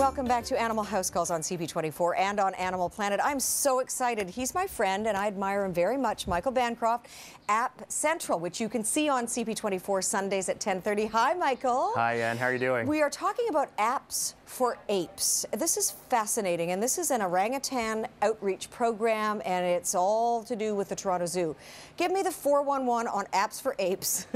Welcome back to Animal House Calls on CP24 and on Animal Planet. I'm so excited. He's my friend and I admire him very much. Michael Bancroft, App Central, which you can see on CP24 Sundays at 10:30. Hi, Michael. Hi, Ann. How are you doing? We are talking about apps for apes. This is fascinating, and this is an orangutan outreach program, and it's all to do with the Toronto Zoo. Give me the 411 on apps for apes.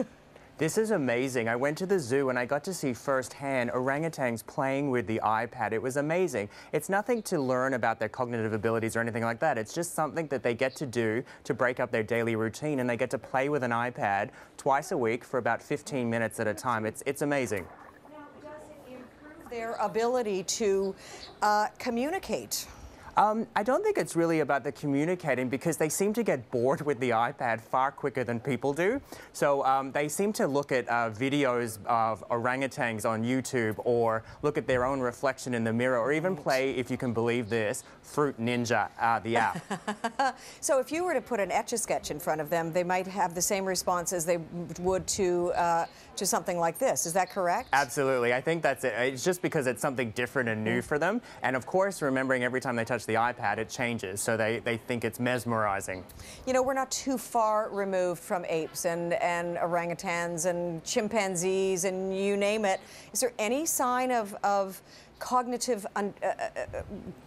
This is amazing. I went to the zoo and I got to see firsthand orangutans playing with the iPad. It was amazing. It's nothing to learn about their cognitive abilities or anything like that. It's just something that they get to do to break up their daily routine, and they get to play with an iPad twice a week for about 15 minutes at a time. It's amazing. Now, does it improve their ability to communicate? I don't think it's really about the communicating, because they seem to get bored with the iPad far quicker than people do. So they seem to look at videos of orangutans on YouTube, or look at their own reflection in the mirror, or even play, if you can believe this, Fruit Ninja, the app. So if you were to put an Etch-a-Sketch in front of them, they might have the same response as they would to something like this. Is that correct? Absolutely. I think that's it. It's just because it's something different and new for them. And of course, remembering every time they touch the iPad, it changes. So they think it's mesmerizing. You know, we're not too far removed from apes and orangutans and chimpanzees and you name it. Is there any sign of cognitive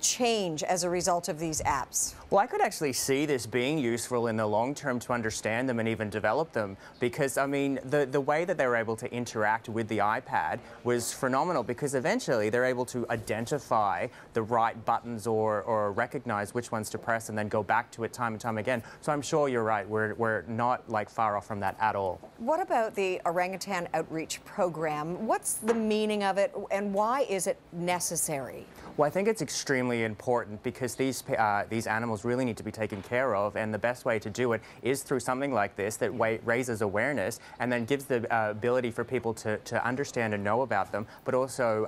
change as a result of these apps? Well, I could actually see this being useful in the long term to understand them and even develop them, because, I mean, the way that they were able to interact with the iPad was phenomenal, because eventually they're able to identify the right buttons or recognize which ones to press and then go back to it time and time again. So I'm sure you're right. We're not like far off from that at all. What about the Orangutan Outreach program? What's the meaning of it, and why is it necessary? Well, I think it's extremely important, because these animals really need to be taken care of, and the best way to do it is through something like this that raises awareness and then gives the ability for people to understand and know about them, but also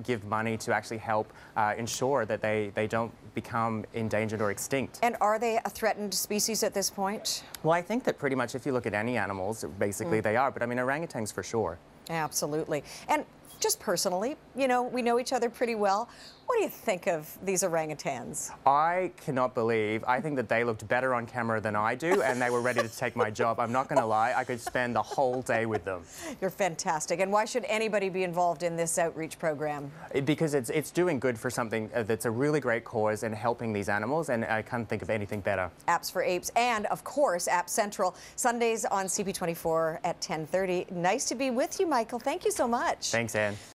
give money to actually help ensure that they don't become endangered or extinct. And are they a threatened species at this point? Well, I think that pretty much if you look at any animals, basically they are, but I mean orangutans for sure. Absolutely. And just personally, you know, we know each other pretty well. What do you think of these orangutans? I cannot believe, I think that they looked better on camera than I do, and they were ready to take my job. I'm not going to lie, I could spend the whole day with them. You're fantastic. And why should anybody be involved in this outreach program? Because it's doing good for something that's a really great cause and helping these animals, and I can't think of anything better. Apps for Apes, and of course, App Central, Sundays on CP24 at 10:30. Nice to be with you, Michael. Thank you so much. Thanks, Ann.